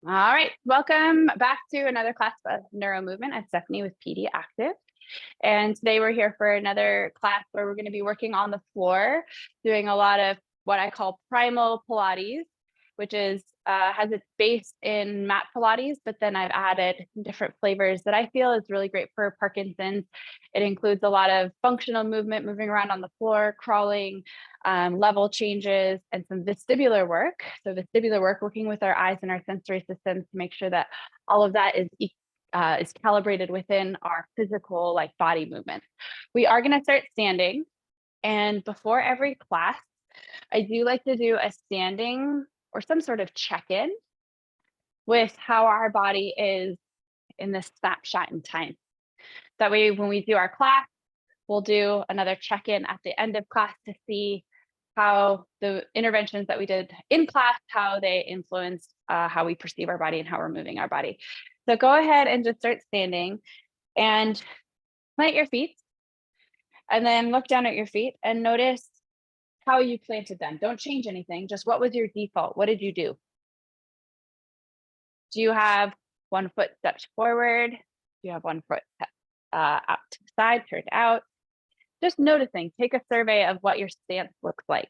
All right, welcome back to another class of Neuro-Movement. I'm Stephanie with PD Active. And today we're here for another class where we're going to be working on the floor, doing a lot of what I call primal Pilates, which is has its base in mat Pilates, but then I've added different flavors that I feel is really great for Parkinson's. It includes a lot of functional movement, moving around on the floor, crawling, level changes, and some vestibular work. So vestibular work, working with our eyes and our sensory systems to make sure that all of that is calibrated within our physical like body movement. We are going to start standing, and before every class, I do like to do a standing or some sort of check-in with how our body is in this snapshot in time. That way, when we do our class, we'll do another check-in at the end of class to see how the interventions that we did in class, how they influenced how we perceive our body and how we're moving our body. So go ahead and just start standing and plant your feet, and then look down at your feet and notice how you planted them. Don't change anything. Just what was your default? What did you do? Do you have one foot stepped forward? Do you have one foot out to the side, turned out? Just noticing, take a survey of what your stance looks like.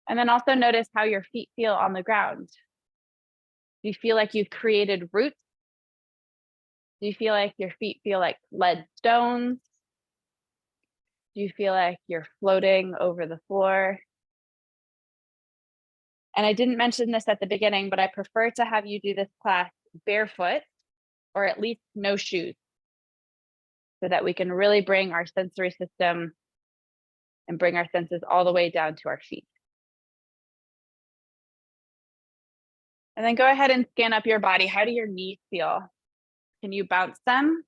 And then also notice how your feet feel on the ground. Do you feel like you've created roots? Do you feel like your feet feel like lead stones? Do you feel like you're floating over the floor? And I didn't mention this at the beginning, but I prefer to have you do this class barefoot or at least no shoes so that we can really bring our sensory system and bring our senses all the way down to our feet. And then go ahead and scan up your body. How do your knees feel? Can you bounce them?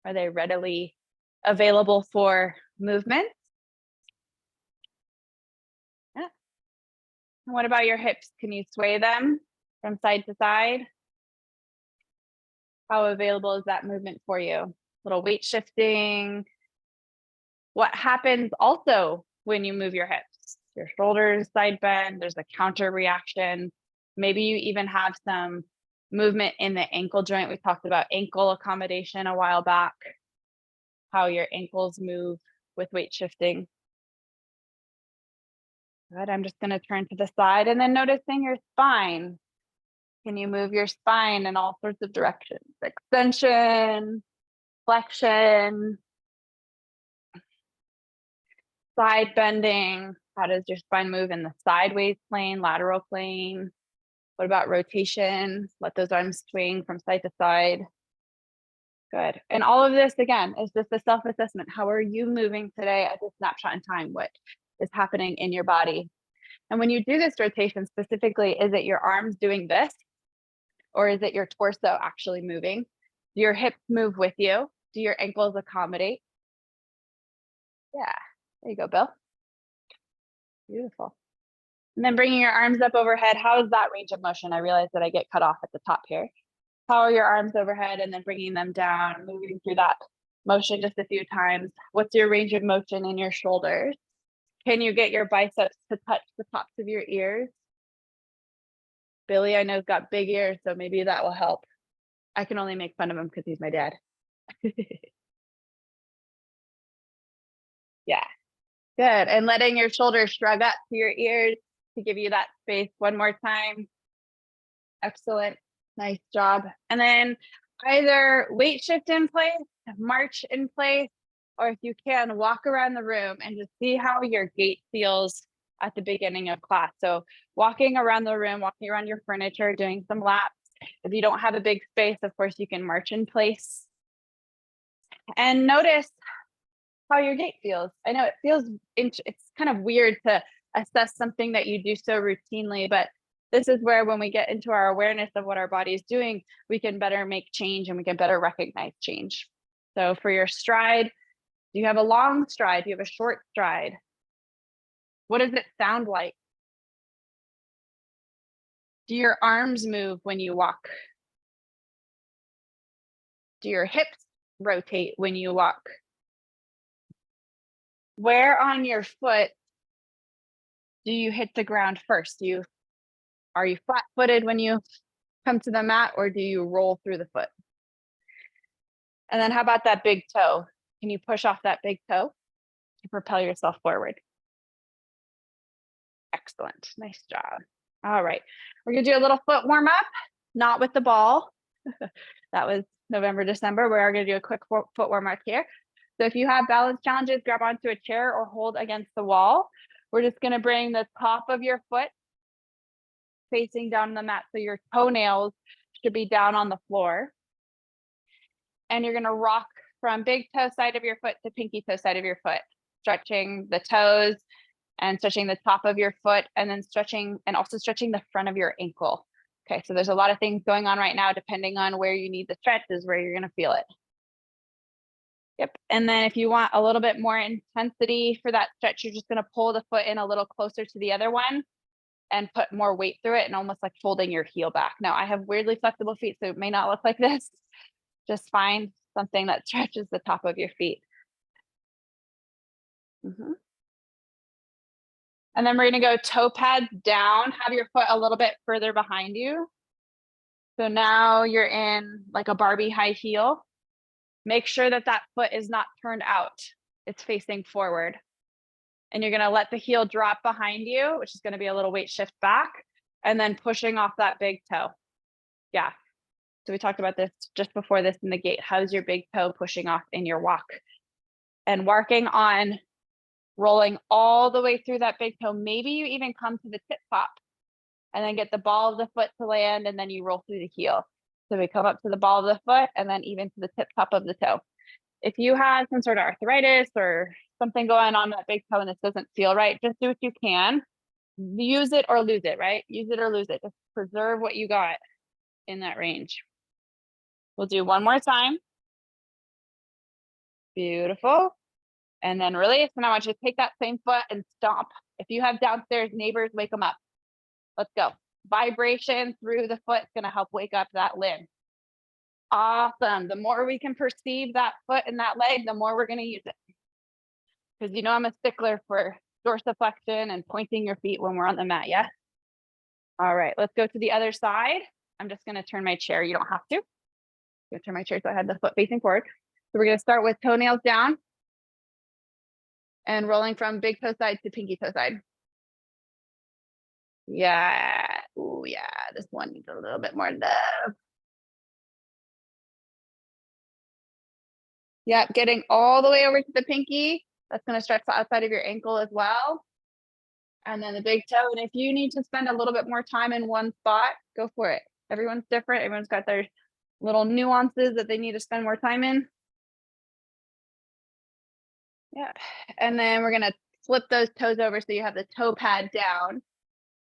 Are they readily available for movement? Yeah. And what about your hips? Can you sway them from side to side? How available is that movement for you? Little weight shifting. What happens also when you move your hips? Your shoulders side bend, there's a counter reaction. Maybe you even have some movement in the ankle joint. We talked about ankle accommodation a while back, how your ankles move with weight shifting. Good, I'm just gonna turn to the side and then noticing your spine. Can you move your spine in all sorts of directions? Extension, flexion, side bending. How does your spine move in the sideways plane, lateral plane? What about rotation? Let those arms swing from side to side. Good. And all of this, again, is just a self-assessment. How are you moving today at this snapshot in time? What is happening in your body? And when you do this rotation specifically, is it your arms doing this? Or is it your torso actually moving? Do your hips move with you? Do your ankles accommodate? Yeah, there you go, Bill. Beautiful. And then bringing your arms up overhead. How is that range of motion? I realize that I get cut off at the top here. How are your arms overhead and then bringing them down, moving through that motion just a few times? What's your range of motion in your shoulders? Can you get your biceps to touch the tops of your ears? Billy, I know, has got big ears, so maybe that will help. I can only make fun of him because he's my dad. Yeah, good. And letting your shoulders shrug up to your ears to give you that space. One more time. Excellent. Nice job. And then either weight shift in place, march in place, or if you can, walk around the room and just see how your gait feels at the beginning of class. So walking around the room, walking around your furniture, doing some laps. If you don't have a big space, of course, you can march in place. And notice how your gait feels. I know it's kind of weird to assess something that you do so routinely, but this is where when we get into our awareness of what our body is doing, we can better make change and we can better recognize change. So for your stride, do you have a long stride? Do you have a short stride? What does it sound like? Do your arms move when you walk? Do your hips rotate when you walk? Where on your foot do you hit the ground first? Are you flat-footed when you come to the mat, or do you roll through the foot? And then how about that big toe? Can you push off that big toe to propel yourself forward? Excellent. Nice job. All right. We're going to do a little foot warm up, not with the ball. That was November, December. We're going to do a quick foot warm up here. So if you have balance challenges, grab onto a chair or hold against the wall. We're just going to bring the top of your foot facing down on the mat. So your toenails should be down on the floor. And you're going to rock from big toe side of your foot to pinky toe side of your foot, stretching the toes and stretching the top of your foot, and then stretching and also stretching the front of your ankle. Okay, so there's a lot of things going on right now. Depending on where you need the stretch is where you're going to feel it. Yep. And then if you want a little bit more intensity for that stretch, you're just going to pull the foot in a little closer to the other one and put more weight through it, and almost like folding your heel back. Now, I have weirdly flexible feet, so it may not look like this. Just find something that stretches the top of your feet. And then we're going to go toe pads down. Have your foot a little bit further behind you. So now you're in like a Barbie high heel. Make sure that that foot is not turned out. It's facing forward. And you're going to let the heel drop behind you, which is going to be a little weight shift back, and then pushing off that big toe. Yeah. So we talked about this just before this in the gate. How's your big toe pushing off in your walk? And working on rolling all the way through that big toe. Maybe you even come to the tip top and then get the ball of the foot to land, and then you roll through the heel. So we come up to the ball of the foot and then even to the tip top of the toe. If you have some sort of arthritis or something going on that big toe and this doesn't feel right, just do what you can. Use it or lose it, right? Use it or lose it. Just preserve what you got in that range. We'll do one more time. Beautiful. And then release. And I want you to take that same foot and stomp. If you have downstairs neighbors, wake them up. Let's go. Vibration through the foot is going to help wake up that limb. Awesome. The more we can perceive that foot and that leg, the more we're going to use it. Because you know I'm a stickler for dorsiflexion and pointing your feet when we're on the mat, yeah? All right, let's go to the other side. I'm just going to turn my chair. You don't have to. I'm going to turn my chair so I have the foot facing forward. So we're going to start with toenails down and rolling from big toe side to pinky toe side. Yeah. Oh, yeah. This one needs a little bit more love. Yep. Getting all the way over to the pinky. That's going to stretch the outside of your ankle as well. And then the big toe. And if you need to spend a little bit more time in one spot, go for it. Everyone's different. Everyone's got their little nuances that they need to spend more time in. Yeah. And then we're going to flip those toes over so you have the toe pad down.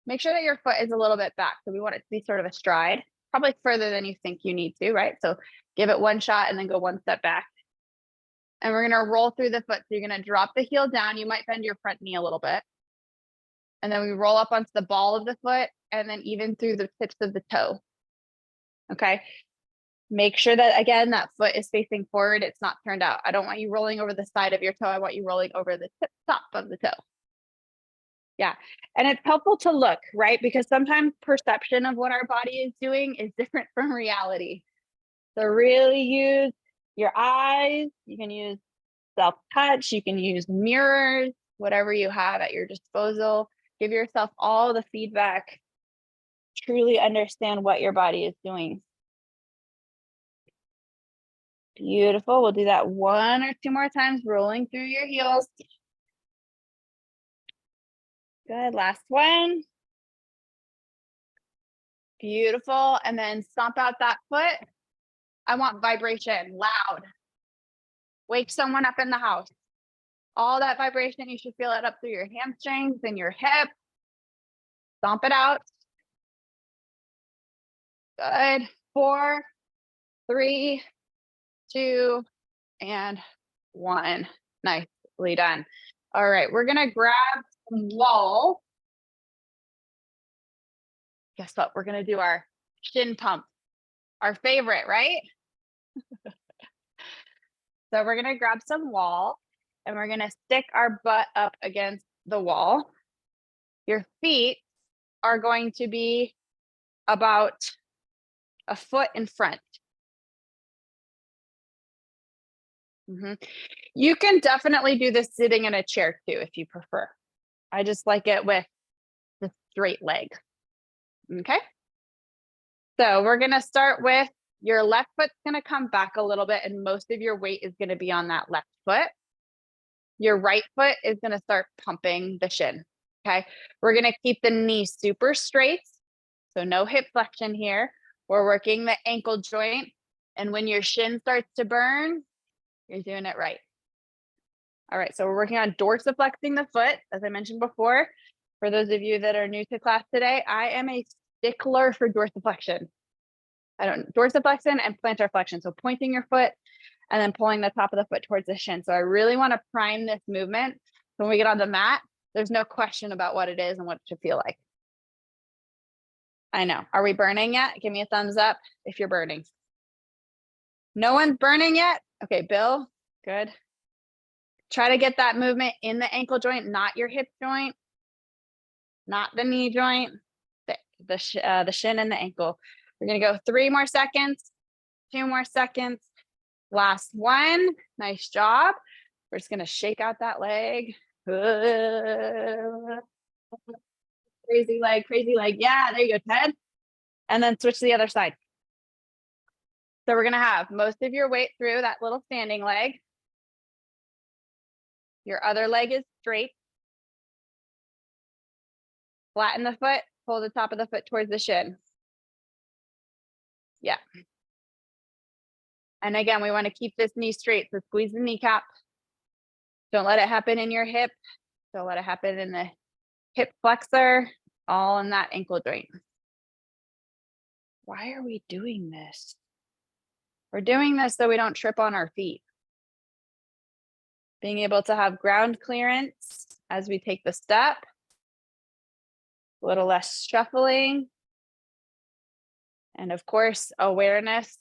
Make sure that your foot is a little bit back. So we want it to be sort of a stride, probably further than you think you need to, right? So give it one shot and then go one step back. And we're going to roll through the foot. So you're going to drop the heel down. You might bend your front knee a little bit. And then we roll up onto the ball of the foot and then even through the tips of the toe. Okay. Make sure that, again, that foot is facing forward. It's not turned out. I don't want you rolling over the side of your toe. I want you rolling over the tip top of the toe. Yeah. And it's helpful to look, right? Because sometimes perception of what our body is doing is different from reality. So really use your eyes. You can use self-touch. You can use mirrors, whatever you have at your disposal. Give yourself all the feedback. Truly understand what your body is doing. Beautiful. We'll do that one or two more times, rolling through your heels. Good. Last one. Beautiful. And then stomp out that foot. I want vibration, loud. Wake someone up in the house. All that vibration, you should feel it up through your hamstrings and your hip. Stomp it out. Good. 4, 3, 2, and 1. Nicely done. All right, we're going to grab some wall. Guess what? We're going to do our shin pump. Our favorite, right? So we're going to grab some wall and we're going to stick our butt up against the wall. Your feet are going to be about a foot in front. You can definitely do this sitting in a chair too, if you prefer. I just like it with the straight leg. Okay. So we're going to start with your left foot's going to come back a little bit, and most of your weight is going to be on that left foot. Your right foot is going to start pumping the shin. Okay. We're going to keep the knee super straight. So no hip flexion here. We're working the ankle joint. And when your shin starts to burn, you're doing it right. All right. So we're working on dorsiflexing the foot, as I mentioned before. For those of you that are new to class today, I am a stickler for dorsiflexion. Dorsiflexion and plantar flexion. So pointing your foot and then pulling the top of the foot towards the shin. So I really want to prime this movement. So when we get on the mat, there's no question about what it is and what it should feel like. I know. Are we burning yet? Give me a thumbs up if you're burning. No one's burning yet? Okay, Bill, good. Try to get that movement in the ankle joint, not your hip joint, not the knee joint, the shin and the ankle. We're going to go 3 more seconds, 2 more seconds. Last one. Nice job. We're just going to shake out that leg. Crazy leg, crazy leg. Yeah, there you go, Ted. And then switch to the other side. So we're going to have most of your weight through that little standing leg. Your other leg is straight. Flatten the foot, pull the top of the foot towards the shin. Yeah. And again, we want to keep this knee straight. So squeeze the kneecap. Don't let it happen in your hip. Don't let it happen in the hip flexor, all in that ankle joint. Why are we doing this? We're doing this so we don't trip on our feet. Being able to have ground clearance as we take the step. A little less shuffling. And of course, awareness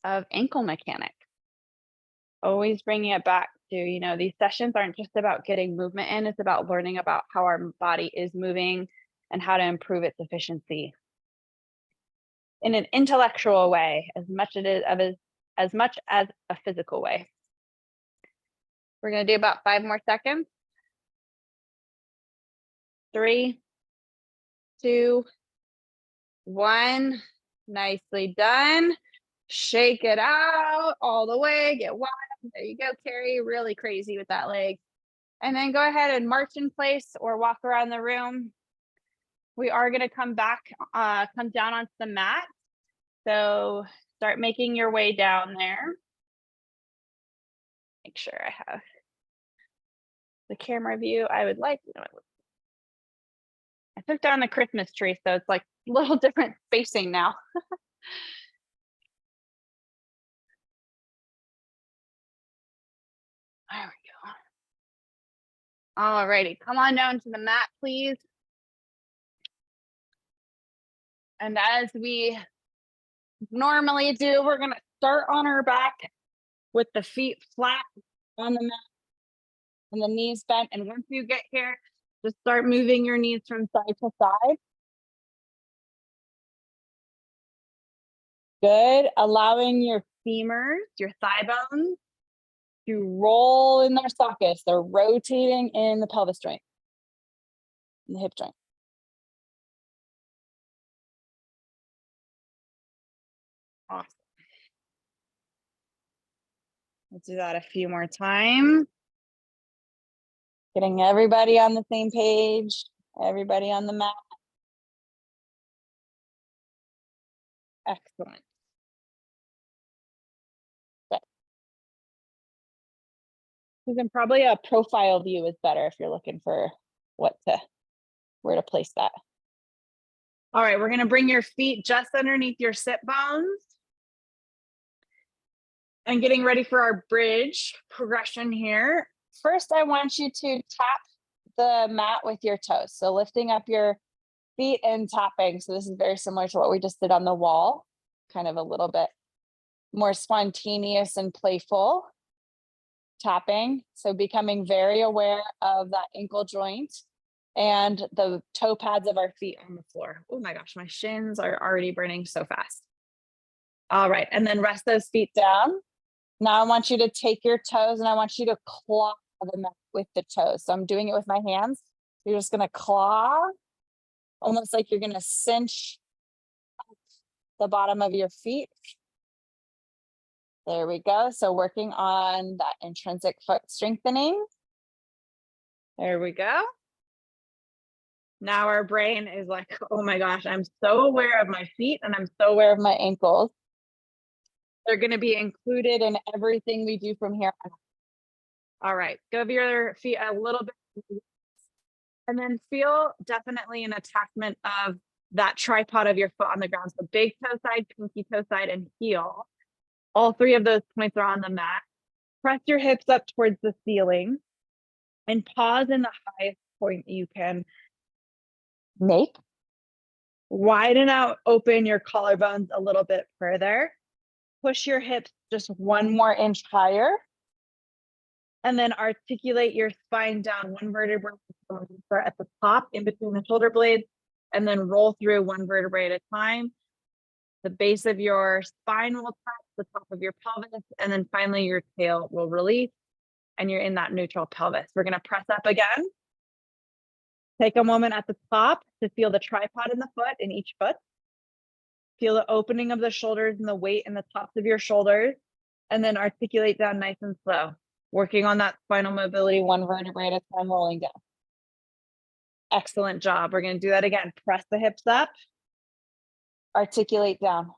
of ankle mechanics. Always bringing it back to, these sessions aren't just about getting movement in, it's about learning about how our body is moving and how to improve its efficiency in an intellectual way as much as a physical way. We're going to do about 5 more seconds. 3, 2, 1. Nicely done. Shake it out all the way. Get wide. There you go, Carrie. Really crazy with that leg. And then go ahead and march in place or walk around the room. We are going to come down onto the mat. So start making your way down there. Make sure I have the camera view I would like. I took down the Christmas tree, so it's like a little different spacing now. There we go. All righty, come on down to the mat, please. And as we normally do, we're gonna start on our back with the feet flat on the mat and the knees bent. And once you get here, just start moving your knees from side to side. Good. Allowing your femurs, your thigh bones, to roll in their sockets. They're rotating in the pelvis joint, in the hip joint. Awesome. Let's do that a few more times. Getting everybody on the same page, everybody on the mat. Excellent. Then probably a profile view is better if you're looking for where to place that. All right, we're going to bring your feet just underneath your sit bones. And getting ready for our bridge progression here. First, I want you to tap the mat with your toes. So lifting up your feet and tapping. So this is very similar to what we just did on the wall, kind of a little bit more spontaneous and playful tapping. So becoming very aware of that ankle joint and the toe pads of our feet on the floor. Oh my gosh, my shins are already burning so fast. All right, and then rest those feet down. Now I want you to take your toes and I want you to claw the mat with the toes. So I'm doing it with my hands. You're just gonna claw, almost like you're gonna cinch the bottom of your feet. There we go. So working on that intrinsic foot strengthening. There we go. Now our brain is like, oh my gosh, I'm so aware of my feet and I'm so aware of my ankles. They're going to be included in everything we do from here on. All right, give your feet a little bit and then feel definitely an attachment of that tripod of your foot on the ground. So big toe side, pinky toe side, and heel. All three of those points are on the mat. Press your hips up towards the ceiling and pause in the highest point you can make. Widen out, open your collarbones a little bit further. Push your hips just 1 more inch higher. And then articulate your spine down 1 vertebrae. Start at the top in between the shoulder blades and then roll through 1 vertebrae at a time. The base of your spine will touch the top of your pelvis, and then finally your tail will release and you're in that neutral pelvis. We're going to press up again. Take a moment at the top to feel the tripod in the foot, in each foot. Feel the opening of the shoulders and the weight in the tops of your shoulders, and then articulate down nice and slow, working on that spinal mobility 1 vertebrae at a time, rolling down. Excellent job. We're going to do that again. Press the hips up, articulate down.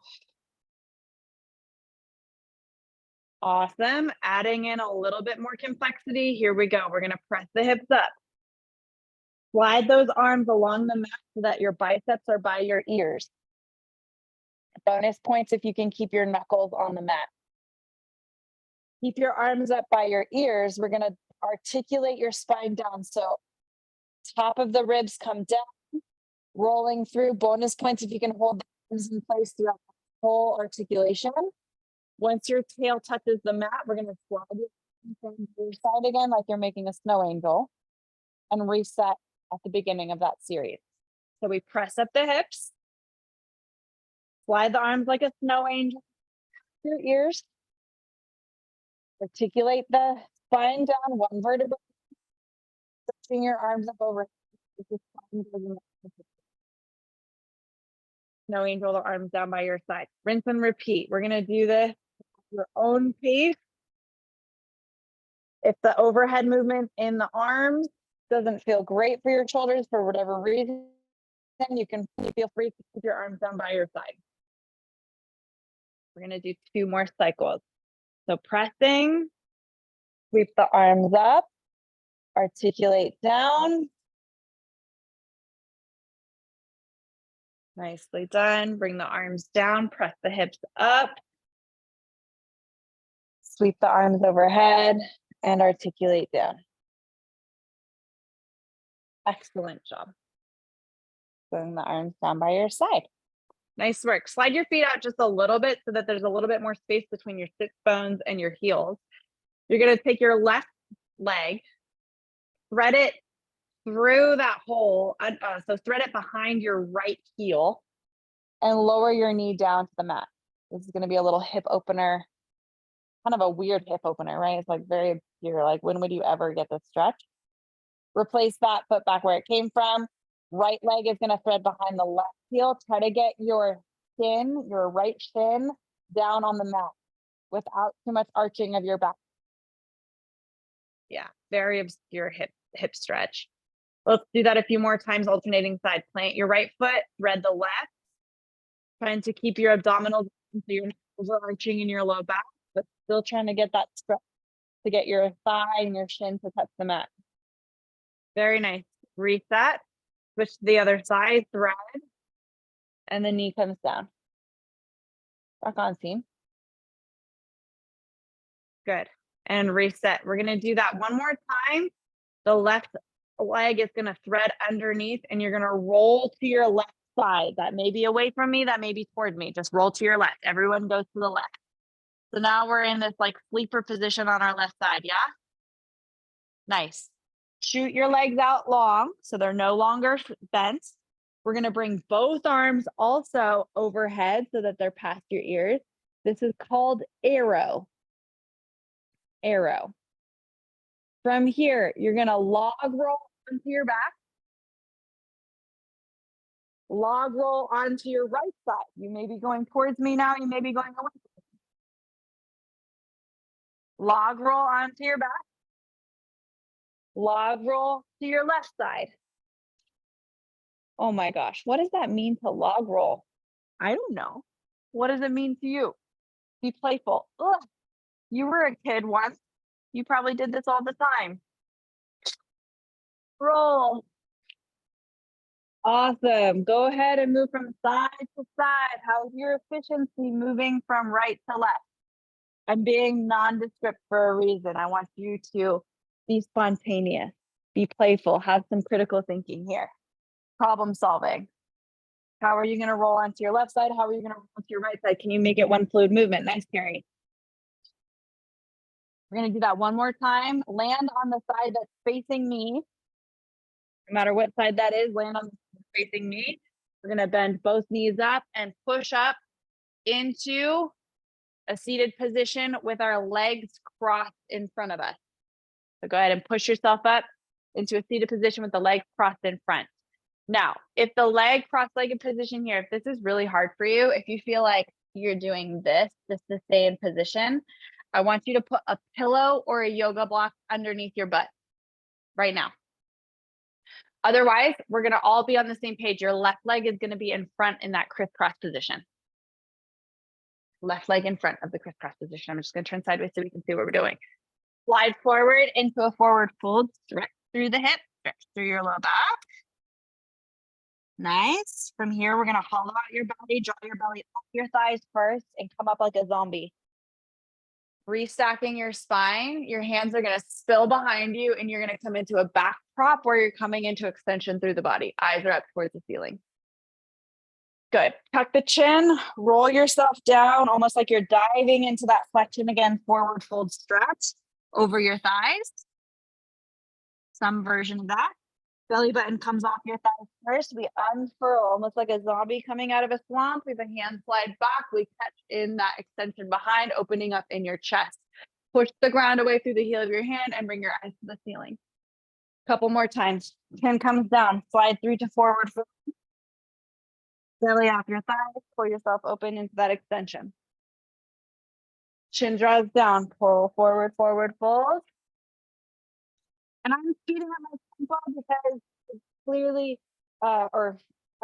Awesome. Adding in a little bit more complexity. Here we go. We're going to press the hips up. Slide those arms along the mat so that your biceps are by your ears. Bonus points if you can keep your knuckles on the mat. Keep your arms up by your ears. We're going to articulate your spine down. So top of the ribs come down, rolling through. Bonus points if you can hold the arms in place throughout the whole articulation. Once your tail touches the mat, we're going to slide it from your side again, like you're making a snow angel, and reset at the beginning of that series. So we press up the hips, slide the arms like a snow angel through your ears, articulate the spine down 1 vertebrae, stretching your arms up over. Snow angel, the arms down by your side. Rinse and repeat. We're going to do this at your own pace. If the overhead movement in the arms doesn't feel great for your shoulders for whatever reason, you feel free to keep your arms down by your side. We're going to do 2 more cycles. So pressing, sweep the arms up, articulate down. Nicely done. Bring the arms down, press the hips up, sweep the arms overhead, and articulate down. Excellent job. Bring the arms down by your side. Nice work. Slide your feet out just a little bit so that there's a little bit more space between your sits bones and your heels. You're going to take your left leg, thread it through that hole. So thread it behind your right heel and lower your knee down to the mat. This is going to be a little hip opener, kind of a weird hip opener, right? It's like very obscure. Like, when would you ever get this stretch? Replace that foot back where it came from. Right leg is going to thread behind the left heel. Try to get your shin, your right shin, down on the mat without too much arching of your back. Yeah, very obscure hip stretch. Let's do that a few more times, alternating side. Plant your right foot, thread the left, trying to keep your abdominals so you're not overarching in your low back, but still trying to get that stretch to get your thigh and your shin to touch the mat. Very nice. Reset, switch to the other side, thread, and the knee comes down. Rock on, team. Good. And reset. We're going to do that 1 more time. The left leg is going to thread underneath and you're going to roll to your left side. That may be away from me, that may be toward me. Just roll to your left. Everyone goes to the left. So now we're in this like sleeper position on our left side. Yeah. Nice. Shoot your legs out long so they're no longer bent. We're going to bring both arms also overhead so that they're past your ears. This is called arrow. Arrow. From here, you're going to log roll onto your back. Log roll onto your right side. You may be going towards me now. You may be going away. Log roll onto your back. Log roll to your left side. Oh my gosh, what does that mean to log roll? I don't know. What does it mean to you? Be playful. Ugh. You were a kid once. You probably did this all the time. Roll. Awesome. Go ahead and move from side to side. How's your efficiency moving from right to left? I'm being nondescript for a reason. I want you to be spontaneous, be playful, have some critical thinking here. Problem solving. How are you going to roll onto your left side? How are you going to roll onto your right side? Can you make it one fluid movement? Nice, Carrie. We're going to do that one more time. Land on the side that's facing me. No matter what side that is, land on the side facing me. We're going to bend both knees up and push up into a seated position with our legs crossed in front of us. So go ahead and push yourself up into a seated position with the legs crossed in front. Now, if the leg cross-legged position here, if this is really hard for you, if you feel like you're doing this just to stay in position, I want you to put a pillow or a yoga block underneath your butt right now. Otherwise, we're going to all be on the same page. Your left leg is going to be in front in that crisscross position. Left leg in front of the crisscross position. I'm just going to turn sideways so we can see what we're doing. Slide forward into a forward fold, stretch through the hip, stretch through your low back. Nice. From here, we're going to hollow out your body, draw your belly off your thighs first, and come up like a zombie. Restacking your spine, your hands are going to spill behind you, and you're going to come into a back prop where you're coming into extension through the body. Eyes are up towards the ceiling. Good. Tuck the chin, roll yourself down, almost like you're diving into that flexion again, forward fold stretch over your thighs. Some version of that. Belly button comes off your thighs first. We unfurl, almost like a zombie coming out of a swamp. We have a hand slide back. We catch in that extension behind, opening up in your chest. Push the ground away through the heel of your hand and bring your eyes to the ceiling. Couple more times. Chin comes down. Slide through to forward fold. Belly off your thighs. Pull yourself open into that extension. Chin draws down. Pull forward, forward fold. And I'm speeding up my tempo because it's clearly,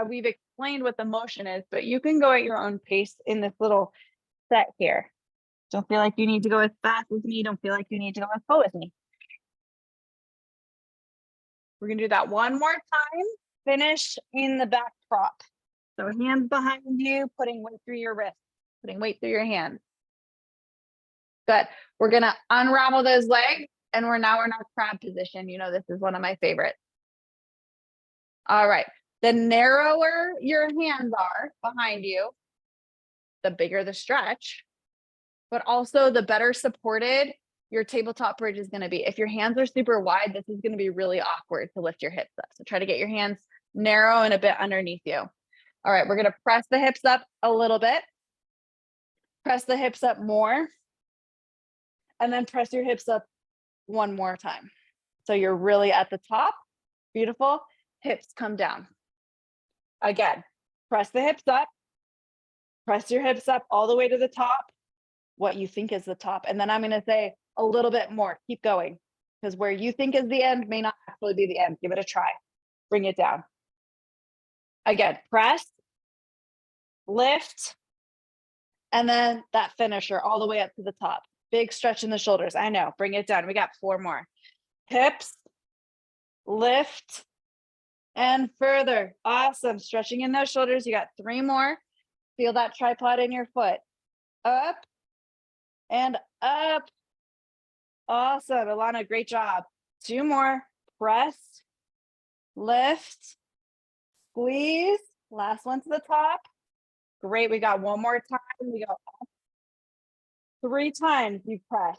we've explained what the motion is, but you can go at your own pace in this little set here. Don't feel like you need to go as fast as me. Don't feel like you need to go as slow as me. We're going to do that one more time. Finish in the back prop. So hands behind you, putting weight through your wrist, putting weight through your hands. Good. We're going to unravel those legs. And we're now in our crab position. You know, this is one of my favorites. All right. The narrower your hands are behind you, the bigger the stretch, but also the better supported your tabletop bridge is going to be. If your hands are super wide, this is going to be really awkward to lift your hips up. So try to get your hands narrow and a bit underneath you. All right. We're going to press the hips up a little bit. Press the hips up more. And then press your hips up one more time. So you're really at the top. Beautiful. Hips come down. Again, press the hips up. Press your hips up all the way to the top, what you think is the top. And then I'm going to say a little bit more. Keep going. Because where you think is the end may not actually be the end. Give it a try. Bring it down. Again, press, lift, and then that finisher all the way up to the top. Big stretch in the shoulders. I know. Bring it down. We got 4 more. Hips, lift, and further. Awesome. Stretching in those shoulders. You got 3 more. Feel that tripod in your foot. Up and up. Awesome. Alana, great job. 2 more. Press, lift, squeeze. Last one to the top. Great. We got 1 more time. We go up. 3 times you press.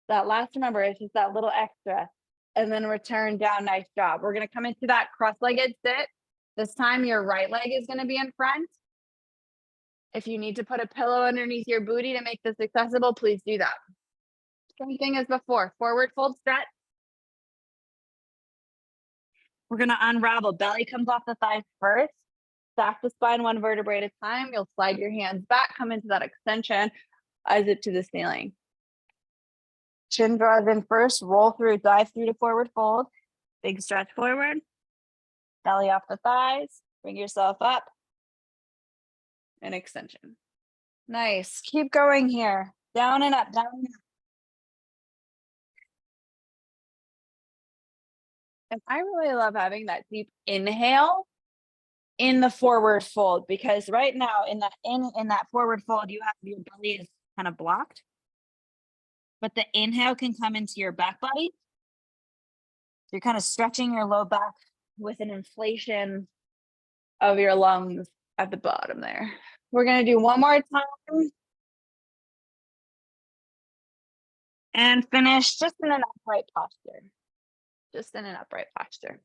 That last, remember, it's just that little extra. and then return down. Nice job. We're going to come into that cross-legged sit. This time your right leg is going to be in front. If you need to put a pillow underneath your booty to make this accessible, please do that. Same thing as before. Forward fold stretch. We're going to unravel. Belly comes off the thighs first. Stack the spine one vertebrae at a time. You'll slide your hands back, come into that extension, eyes up to the ceiling. Chin draws in first, roll through, dive through to forward fold. Big stretch forward. Belly off the thighs. Bring yourself up. And extension. Nice. Keep going here. Down and up, down and up. And I really love having that deep inhale in the forward fold, because right now in that forward fold, you have your belly is kind of blocked. But the inhale can come into your back body. You're kind of stretching your low back with an inflation of your lungs at the bottom there. We're going to do one more time. And finish just in an upright posture. Just in an upright posture.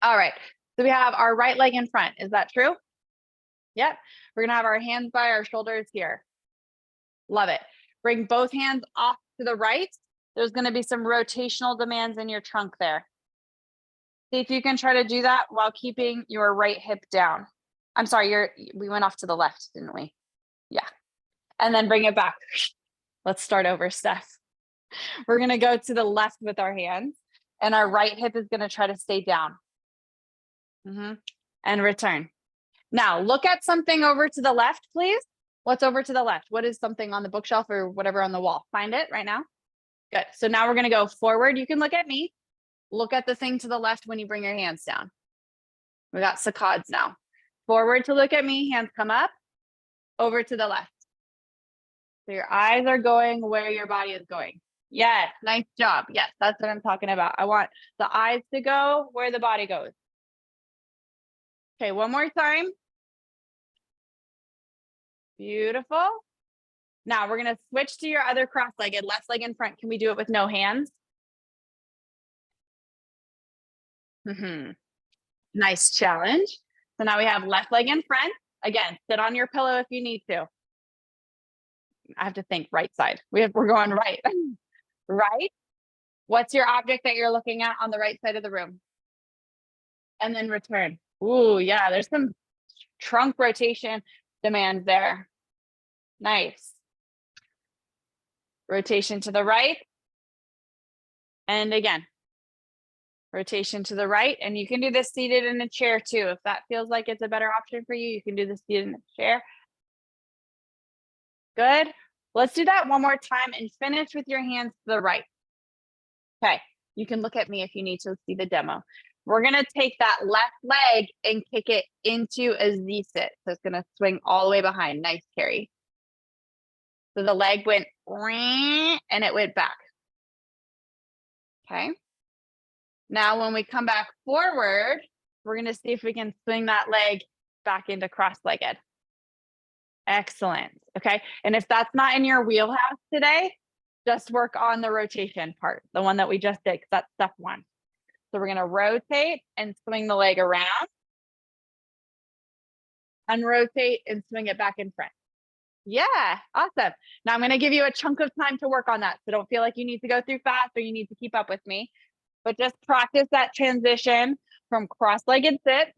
All right. So we have our right leg in front. Is that true? Yep. We're going to have our hands by our shoulders here. Love it. Bring both hands off to the right. There's going to be some rotational demands in your trunk there. See if you can try to do that while keeping your right hip down. I'm sorry, we went off to the left, didn't we? Yeah. And then bring it back. Let's start over, Steph. We're going to go to the left with our hands, and our right hip is going to try to stay down. And return. Now, look at something over to the left, please. What's over to the left? What is something on the bookshelf or whatever on the wall? Find it right now. Good. So now we're going to go forward. You can look at me. Look at the thing to the left when you bring your hands down. We got saccades now. Forward to look at me. Hands come up. Over to the left. So your eyes are going where your body is going. Yes. Nice job. Yes. That's what I'm talking about. I want the eyes to go where the body goes. Okay. One more time. Beautiful. Now we're going to switch to your other cross-legged, left leg in front. Can we do it with no hands? Nice challenge. So now we have left leg in front. Again, sit on your pillow if you need to. I have to think right side. We're going right. Right. What's your object that you're looking at on the right side of the room? And then return. Ooh, yeah, there's some trunk rotation demands there. Nice. Rotation to the right. And again, rotation to the right. And you can do this seated in a chair too. If that feels like it's a better option for you, you can do this seated in a chair. Good. Let's do that one more time and finish with your hands to the right. Okay. You can look at me if you need to see the demo. We're going to take that left leg and kick it into a Z sit. So it's going to swing all the way behind. Nice, Carrie. So the leg went and it went back. Okay. Now, when we come back forward, we're going to see if we can swing that leg back into cross-legged. Excellent. Okay. And if that's not in your wheelhouse today, just work on the rotation part, the one that we just did, because that's step one. So we're going to rotate and swing the leg around, unrotate and swing it back in front. Yeah, awesome. Now I'm going to give you a chunk of time to work on that. So don't feel like you need to go through fast or you need to keep up with me, but just practice that transition from cross-legged sit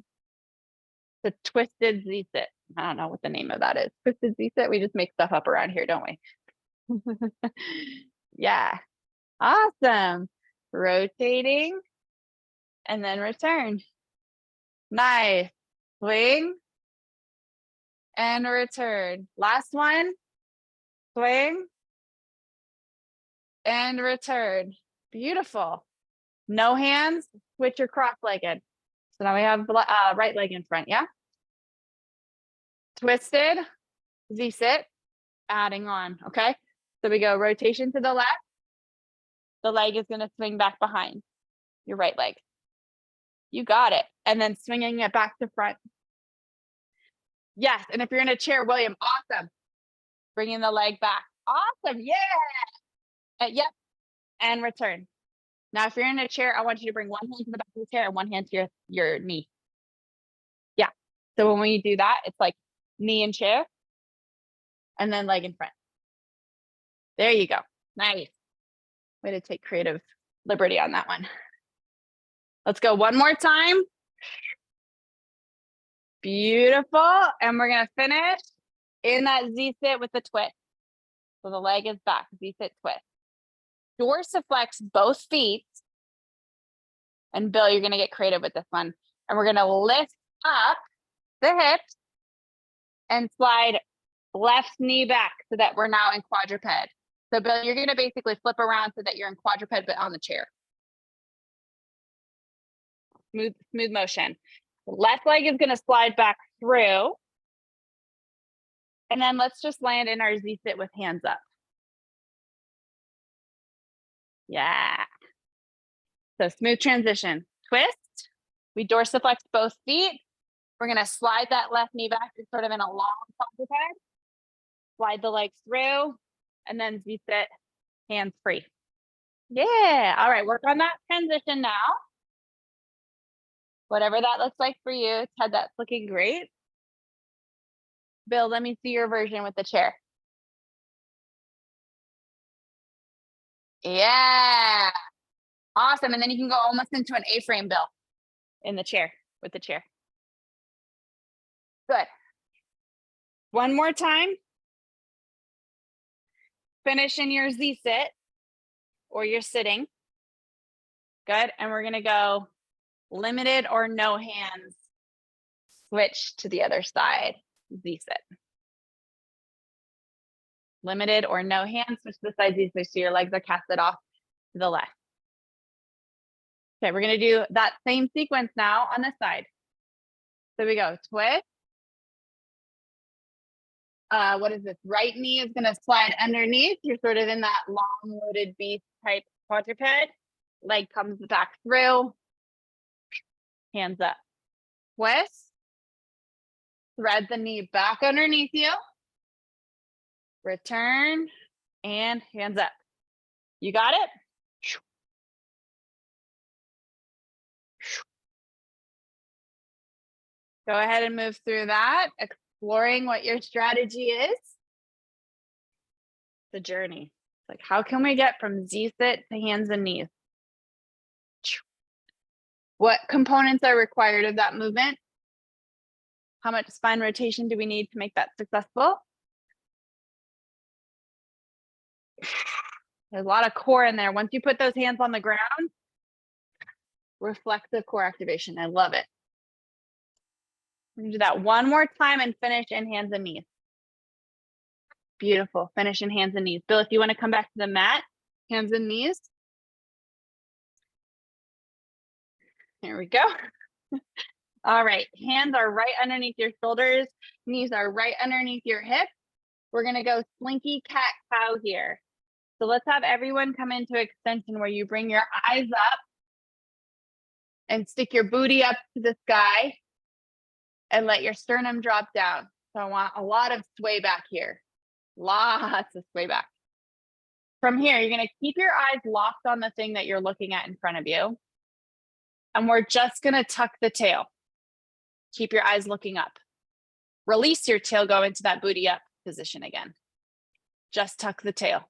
to twisted Z sit. I don't know what the name of that is. Twisted Z sit. We just make stuff up around here, don't we? Yeah. Awesome. Rotating and then return. Nice. Swing and return. Last one. Swing and return. Beautiful. No hands. Switch your cross-legged. So now we have right leg in front. Yeah. Twisted. Z sit. Adding on. Okay. So we go rotation to the left. The leg is going to swing back behind your right leg. You got it. And then swinging it back to front. Yes. And if you're in a chair, William, awesome. Bringing the leg back. Awesome. Yeah. Yep. And return. Now, if you're in a chair, I want you to bring one hand to the back of the chair and one hand to your knee. Yeah. So when we do that, it's like knee and chair and then leg in front. There you go. Nice. Way to take creative liberty on that one. Let's go one more time. Beautiful. And we're going to finish in that Z-sit with the twist. So the leg is back, Z-sit twist. Dorsiflex both feet. And Bill, you're going to get creative with this one. And we're going to lift up the hips and slide left knee back so that we're now in quadruped. So Bill, you're going to basically flip around so that you're in quadruped, but on the chair. Smooth motion. The left leg is going to slide back through. And then let's just land in our Z-sit with hands up. Yeah. So smooth transition. Twist. We dorsiflex both feet. We're going to slide that left knee back. It's sort of in a long quadruped. Slide the legs through. And then Z-sit, hands free. Yeah. All right. Work on that transition now. Whatever that looks like for you. Ted, that's looking great. Bill, let me see your version with the chair. Yeah. Awesome. And then you can go almost into an A-frame, Bill, in the chair, with the chair. Good. One more time. Finish in your Z-sit or you're sitting. Good. And we're going to go limited or no hands. Switch to the other side. Z-sit. Limited or no hands. Switch to the side Z-sit so your legs are casted off to the left. Okay, we're going to do that same sequence now on this side. So we go twist. What is this? Right knee is going to slide underneath. You're sort of in that long loaded beast type quadruped. Leg comes back through. Hands up. Twist. Thread the knee back underneath you. Return and hands up. You got it? Go ahead and move through that, exploring what your strategy is. The journey. It's like, how can we get from Z-sit to hands and knees? What components are required of that movement? How much spine rotation do we need to make that successful? There's a lot of core in there. Once you put those hands on the ground, reflexive core activation. I love it. We're gonna do that one more time and finish in hands and knees. Beautiful. Finish in hands and knees. Bill, if you want to come back to the mat, hands and knees. Here we go. All right. Hands are right underneath your shoulders. Knees are right underneath your hips. We're going to go slinky cat cow here. So let's have everyone come into extension where you bring your eyes up and stick your booty up to the sky and let your sternum drop down. So I want a lot of sway back here. Lots of sway back. From here, you're going to keep your eyes locked on the thing that you're looking at in front of you. And we're just going to tuck the tail. Keep your eyes looking up. Release your tail, go into that booty up position again. Just tuck the tail.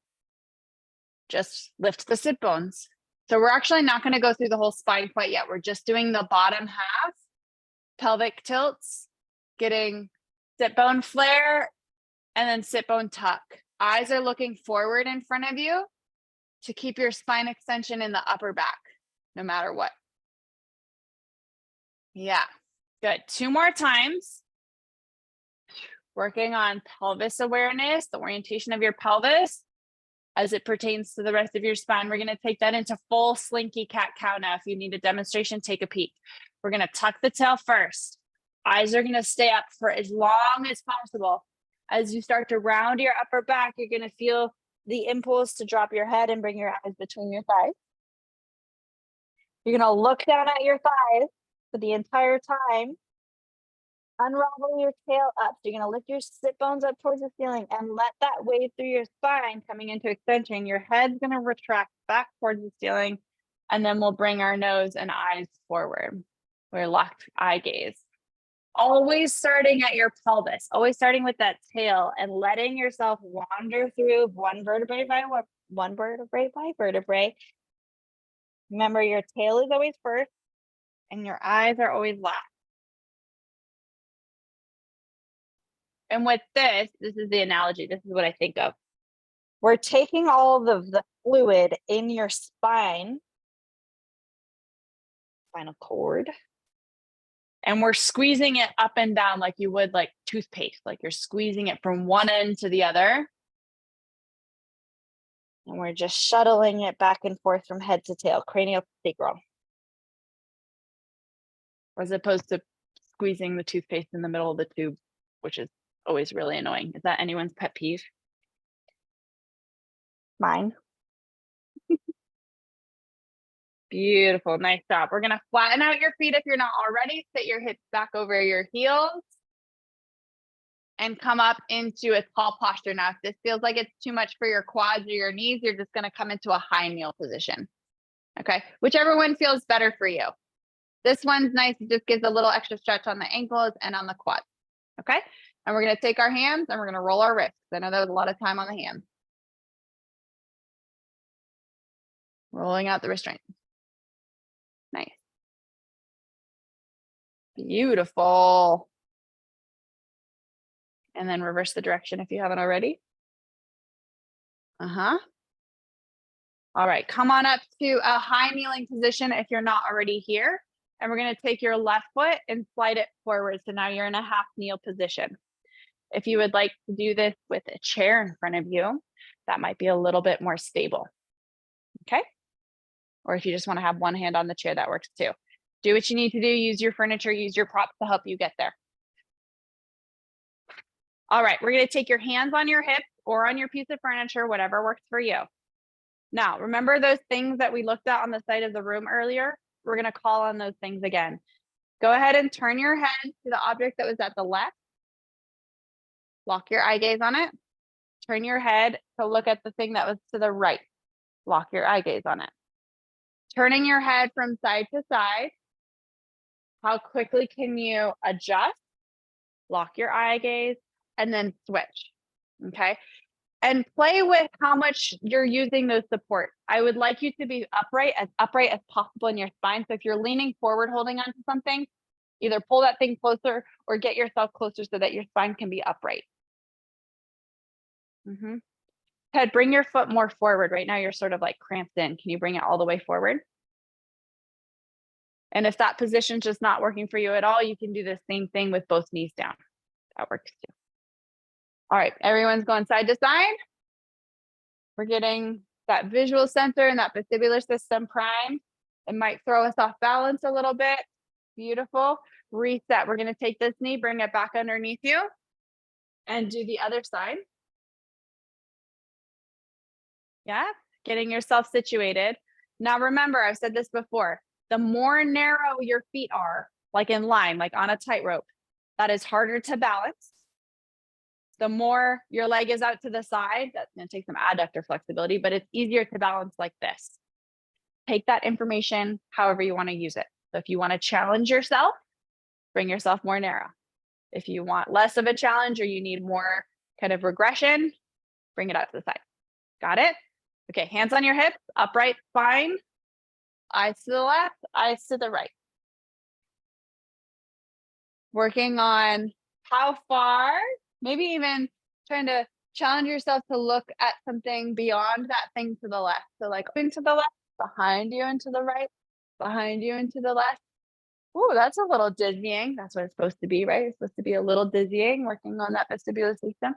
Just lift the sit bones. So we're actually not going to go through the whole spine quite yet. We're just doing the bottom half, pelvic tilts, getting sit bone flare, and then sit bone tuck. Eyes are looking forward in front of you to keep your spine extension in the upper back, no matter what. Yeah, good. 2 more times. Working on pelvis awareness, the orientation of your pelvis as it pertains to the rest of your spine. We're going to take that into full slinky cat cow now. If you need a demonstration, take a peek. We're going to tuck the tail first. Eyes are going to stay up for as long as possible. As you start to round your upper back, you're going to feel the impulse to drop your head and bring your eyes between your thighs. You're going to look down at your thighs for the entire time. Unravel your tail up. So you're going to lift your sit bones up towards the ceiling and let that wave through your spine coming into extension. Your head's going to retract back towards the ceiling And then we'll bring our nose and eyes forward. We're locked eye gaze. Always starting at your pelvis, always starting with that tail and letting yourself wander through one vertebrae by vertebrae. Remember, your tail is always first and your eyes are always last. And with this is the analogy. This is what I think of. We're taking all of the fluid in your spinal cord, and we're squeezing it up and down like you would like toothpaste, like you're squeezing it from one end to the other. And we're just shuttling it back and forth from head to tail, cranial sacral. As opposed to squeezing the toothpaste in the middle of the tube, which is always really annoying. Is that anyone's pet peeve? Mine. Beautiful, nice job. We're gonna flatten out your feet if you're not already. Sit your hips back over your heels. And come up into a tall posture. Now, if this feels like it's too much for your quads or your knees, you're just gonna come into a high kneel position. Okay, whichever one feels better for you. This one's nice, it just gives a little extra stretch on the ankles and on the quads. Okay, and we're gonna take our hands and we're gonna roll our wrists. I know there was a lot of time on the hands. Rolling out the restraint. Nice. Beautiful. And then reverse the direction if you haven't already. All right, come on up to a high kneeling position if you're not already here. And we're gonna take your left foot and slide it forward. So now you're in a half kneel position. If you would like to do this with a chair in front of you, that might be a little bit more stable. Okay. Or if you just want to have one hand on the chair, that works too. Do what you need to do, use your furniture, use your props to help you get there. All right, we're going to take your hands on your hips or on your piece of furniture, whatever works for you. Now, remember those things that we looked at on the side of the room earlier? We're going to call on those things again. Go ahead and turn your head to the object that was at the left. Lock your eye gaze on it. Turn your head to look at the thing that was to the right. Lock your eye gaze on it. Turning your head from side to side. How quickly can you adjust? Lock your eye gaze and then switch. Okay. And play with how much you're using those supports. I would like you to be upright as possible in your spine. So if you're leaning forward, holding onto something, either pull that thing closer or get yourself closer so that your spine can be upright. Ted, bring your foot more forward. Right now you're sort of like cramped in. Can you bring it all the way forward? And if that position's just not working for you at all, you can do the same thing with both knees down. That works too. All right, everyone's going side to side. We're getting that visual center and that vestibular system primed. It might throw us off balance a little bit. Beautiful. Reset. We're going to take this knee, bring it back underneath you, and do the other side. Yeah, getting yourself situated. Now remember, I've said this before, the more narrow your feet are, like in line, like on a tightrope, that is harder to balance. The more your leg is out to the side, that's going to take some adductor flexibility, but it's easier to balance like this. Take that information however you want to use it. So if you want to challenge yourself, bring yourself more narrow. If you want less of a challenge or you need more kind of regression, bring it out to the side. Got it? Okay, hands on your hips, upright spine, eyes to the left, eyes to the right. Working on how far, maybe even trying to challenge yourself to look at something beyond that thing to the left. So like into the left, behind you and to the right, behind you and to the left. Oh, that's a little dizzying. That's what it's supposed to be, right? It's supposed to be a little dizzying, working on that vestibular system.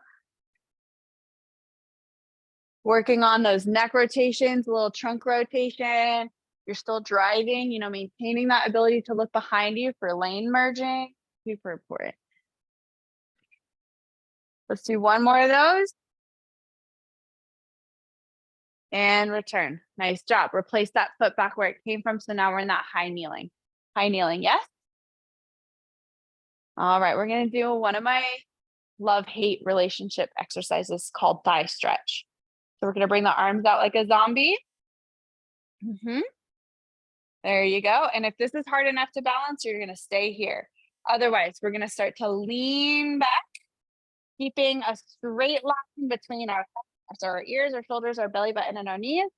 Working on those neck rotations, a little trunk rotation. You're still driving, maintaining that ability to look behind you for lane merging. Super important. Let's do one more of those. And return. Nice job. Replace that foot back where it came from. So now we're in that high kneeling. High kneeling, yes? All right, we're going to do one of my love-hate relationship exercises called thigh stretch. So we're going to bring the arms out like a zombie. There you go. And if this is hard enough to balance, you're going to stay here. Otherwise, we're going to start to lean back, keeping a straight line between our heads, so our ears, our shoulders, our belly button, and our knees,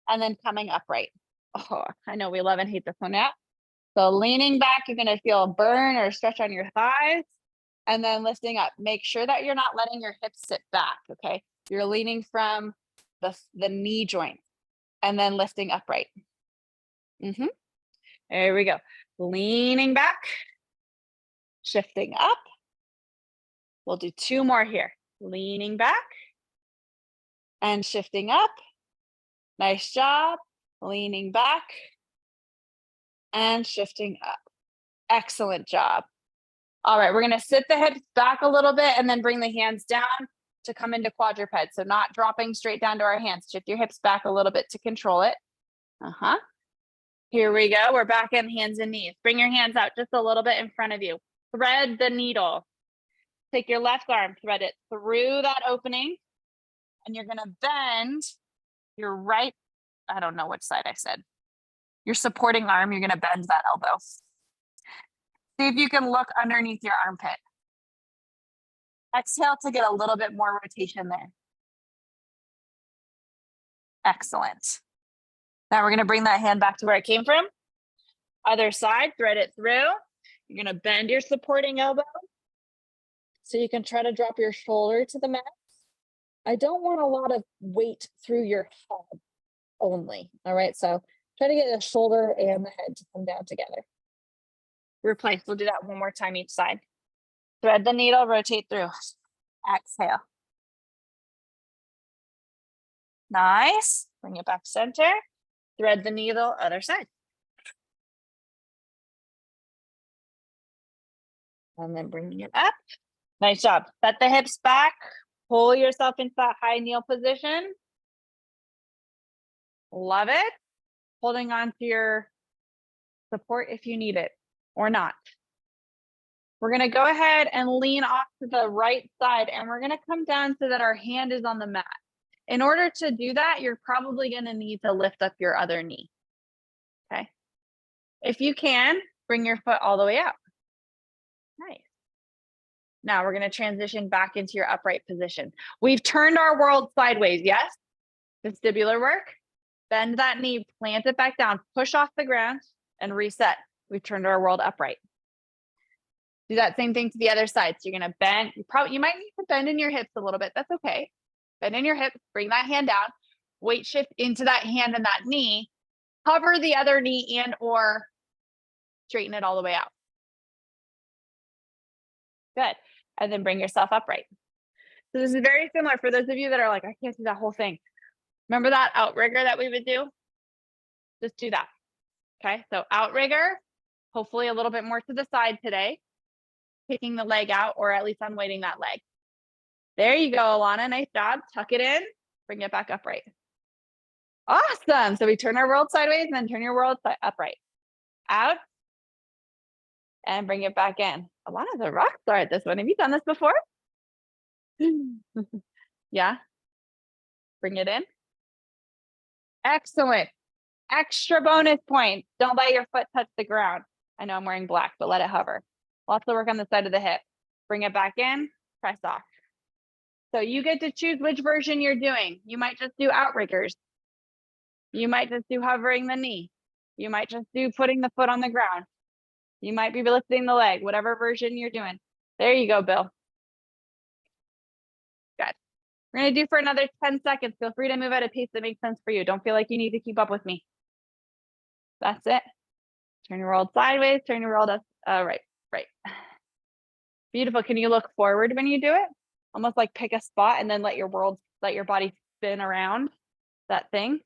and then coming upright. Oh, I know we love and hate this one, yeah. So leaning back, you're going to feel a burn or a stretch on your thighs, and then lifting up. Make sure that you're not letting your hips sit back, okay? You're leaning from the knee joint and then lifting upright. There we go. Leaning back, shifting up. We'll do 2 more here. Leaning back and shifting up. Nice job. Leaning back and shifting up. Excellent job. All right, we're going to sit the hips back a little bit and then bring the hands down to come into quadruped. So not dropping straight down to our hands. Shift your hips back a little bit to control it. Here we go. We're back in hands and knees. Bring your hands out just a little bit in front of you. Thread the needle. Take your left arm, thread it through that opening, and you're going to bend your right, I don't know which side I said, your supporting arm, you're going to bend that elbow. See if you can look underneath your armpit. Exhale to get a little bit more rotation there. Excellent. Now we're going to bring that hand back to where it came from. Other side, thread it through. You're going to bend your supporting elbow. So you can try to drop your shoulder to the mat. I don't want a lot of weight through your head only. All right. So try to get the shoulder and the head to come down together. Replace. We'll do that one more time each side. Thread the needle, rotate through. Exhale. Nice. Bring it back center. Thread the needle, other side. And then bringing it up. Nice job. Set the hips back. Pull yourself into that high kneel position. Love it. Holding on to your support if you need it or not. We're going to go ahead and lean off to the right side, and we're going to come down so that our hand is on the mat. In order to do that, you're probably going to need to lift up your other knee. Okay. If you can, bring your foot all the way out. Nice. Now we're going to transition back into your upright position. We've turned our world sideways, yes? Vestibular work. Bend that knee, plant it back down, push off the ground, and reset. We've turned our world upright. Do that same thing to the other side. So you're going to bend. You might need to bend in your hips a little bit. That's okay. Bend in your hips, bring that hand down, weight shift into that hand and that knee, cover the other knee and or straighten it all the way out. Good. And then bring yourself upright. So this is very similar for those of you that are like, I can't do that whole thing. Remember that outrigger that we would do? Just do that. Okay. So outrigger, hopefully a little bit more to the side today, kicking the leg out or at least unweighting that leg. There you go, Alana. Nice job. Tuck it in, bring it back upright. Awesome. So we turn our world sideways and then turn your world upright. Out and bring it back in. Alana's a rock star at this one. Have you done this before? Yeah. Bring it in. Excellent. Extra bonus point. Don't let your foot touch the ground. I know I'm wearing black, but let it hover. Lots of work on the side of the hip. Bring it back in, press off. So you get to choose which version you're doing. You might just do outriggers. You might just do hovering the knee. You might just do putting the foot on the ground. You might be lifting the leg, whatever version you're doing. There you go, Bill. Good. We're going to do for another 10 seconds. Feel free to move at a pace that makes sense for you. Don't feel like you need to keep up with me. That's it. Turn your world sideways, turn your world up. Right. Beautiful. Can you look forward when you do it? Almost like pick a spot and then let your body spin around that thing.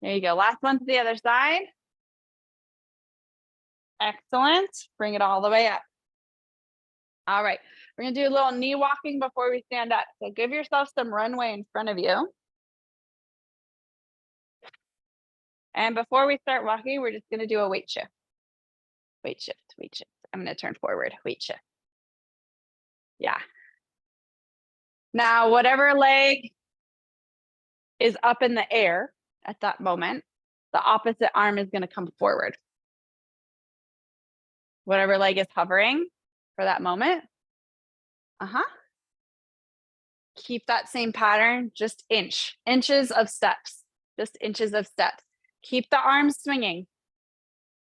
There you go. Last one to the other side. Excellent. Bring it all the way up. All right. We're going to do a little knee walking before we stand up. So give yourself some runway in front of you. And before we start walking, we're just going to do a weight shift. Weight shift, weight shift. I'm going to turn forward, weight shift. Yeah. Now, whatever leg is up in the air at that moment, the opposite arm is going to come forward. Whatever leg is hovering for that moment. Keep that same pattern, just inches of steps, just inches of steps. Keep the arms swinging.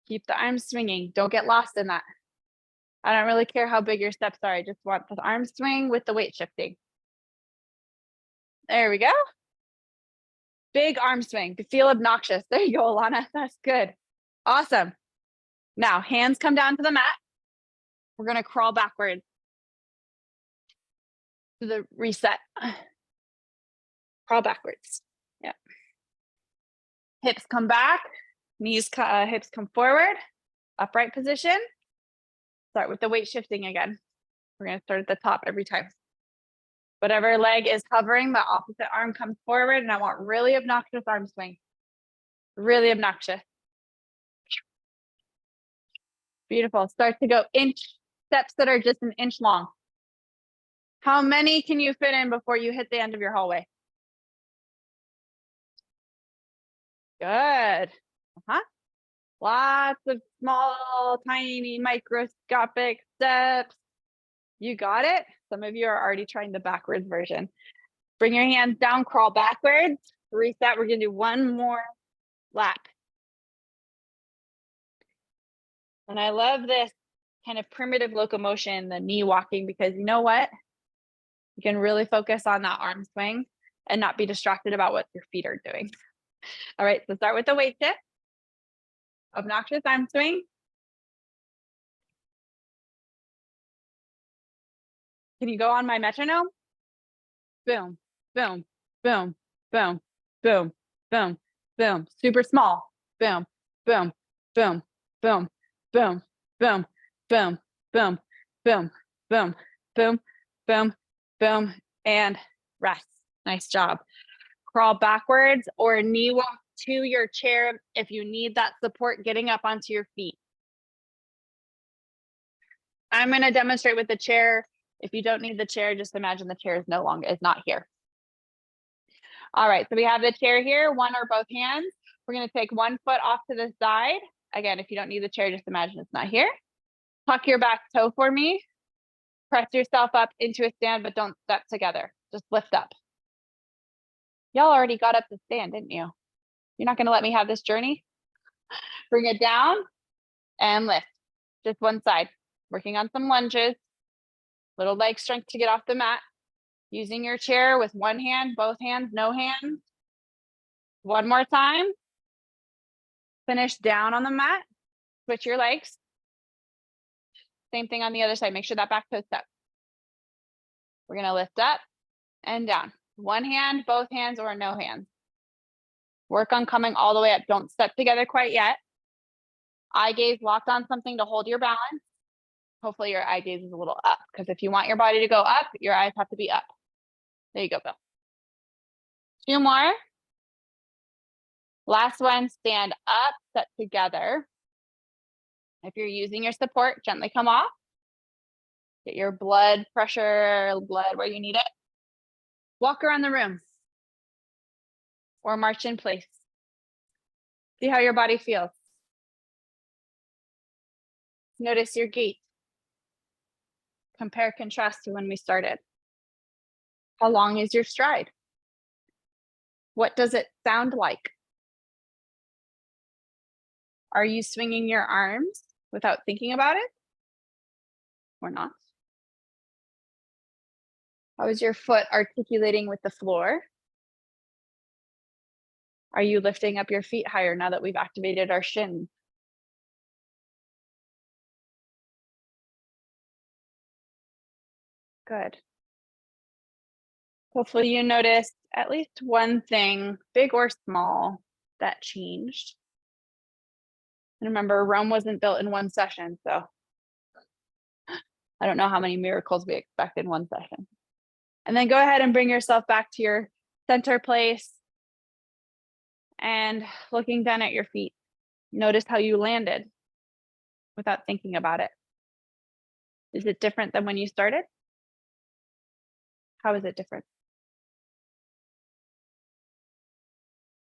Keep the arms swinging. Don't get lost in that. I don't really care how big your steps are. I just want the arm swing with the weight shifting. There we go. Big arm swing. Feel obnoxious. There you go, Alana. That's good. Awesome. Now, hands come down to the mat. We're going to crawl backwards to the reset. Crawl backwards. Yeah. Hips come back. Knees, hips come forward. Upright position. Start with the weight shifting again. We're going to start at the top every time. Whatever leg is hovering, the opposite arm comes forward, and I want really obnoxious arm swing. Really obnoxious. Beautiful. Start to go inch steps that are just an inch long. How many can you fit in before you hit the end of your hallway? Good. Lots of small, tiny, microscopic steps. You got it? Some of you are already trying the backwards version. Bring your hands down, crawl backwards, reset. We're going to do one more lap. And I love this kind of primitive locomotion, the knee walking, because you know what? You can really focus on that arm swing and not be distracted about what your feet are doing. All right, so start with the weight shift. Obnoxious arm swing. Can you go on my metronome? Boom, boom, boom, boom, boom, boom, boom. Super small. Boom, boom, boom, boom, boom, boom, boom, boom, boom, boom, boom, boom, boom, and rest. Nice job. Crawl backwards or knee walk to your chair if you need that support getting up onto your feet. I'm going to demonstrate with the chair. If you don't need the chair, just imagine the chair is not here. All right, so we have the chair here, one or both hands. We're going to take one foot off to the side. Again, if you don't need the chair, just imagine it's not here. Tuck your back toe for me. Press yourself up into a stand, but don't step together. Just lift up. Y'all already got up to stand, didn't you? You're not going to let me have this journey? Bring it down and lift. Just one side. Working on some lunges. Little leg strength to get off the mat. Using your chair with one hand, both hands, no hands. One more time. Finish down on the mat. Switch your legs. Same thing on the other side. Make sure that back toe's up. We're going to lift up and down. One hand, both hands, or no hands. Work on coming all the way up. Don't step together quite yet. Eye gaze locked on something to hold your balance. Hopefully your eye gaze is a little up, because if you want your body to go up, your eyes have to be up. There you go, Bill. Two more. Last one, stand up, set together. If you're using your support, gently come off. Get your blood pressure, blood where you need it. Walk around the room or march in place. See how your body feels. Notice your gait. Compare, contrast to when we started. How long is your stride? What does it sound like? Are you swinging your arms without thinking about it or not? How is your foot articulating with the floor? Are you lifting up your feet higher now that we've activated our shins? Good. Hopefully you noticed at least one thing, big or small, that changed. And remember, Rome wasn't built in one session, so I don't know how many miracles we expect in one session. And then go ahead and bring yourself back to your center place and looking down at your feet. Notice how you landed without thinking about it. Is it different than when you started? How is it different?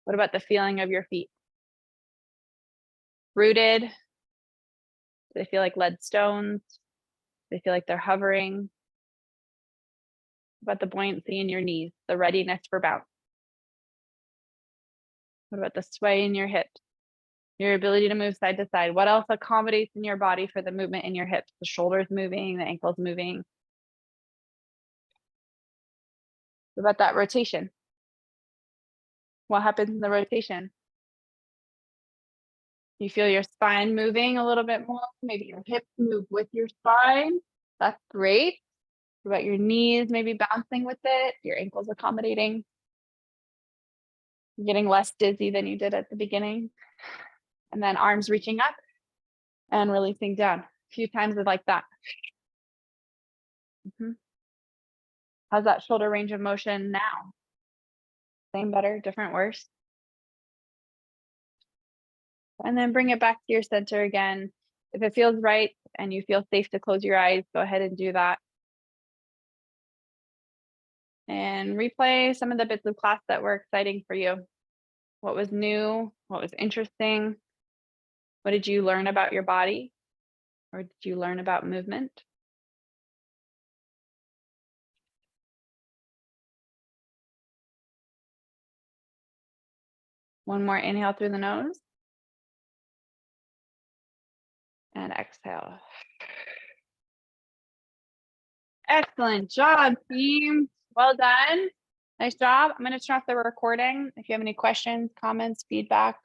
What about the feeling of your feet? rooted? Do they feel like lead stones? Do they feel like they're hovering? What about the buoyancy in your knees, the readiness for bounce? What about the sway in your hips? Your ability to move side to side? What else accommodates in your body for the movement in your hips? The shoulders moving, the ankles moving. What about that rotation? What happens in the rotation? You feel your spine moving a little bit more. Maybe your hips move with your spine. That's great. What about your knees maybe bouncing with it? Your ankles accommodating. You're getting less dizzy than you did at the beginning. And then arms reaching up and releasing down. A few times like that. How's that shoulder range of motion now? Same, better, different, worse? And then bring it back to your center again. If it feels right and you feel safe to close your eyes, go ahead and do that. And replay some of the bits of class that were exciting for you. What was new? What was interesting? What did you learn about your body? Or did you learn about movement? One more inhale through the nose. And exhale. Excellent job, team. Well done. Nice job. I'm going to turn off the recording. If you have any questions, comments, feedback,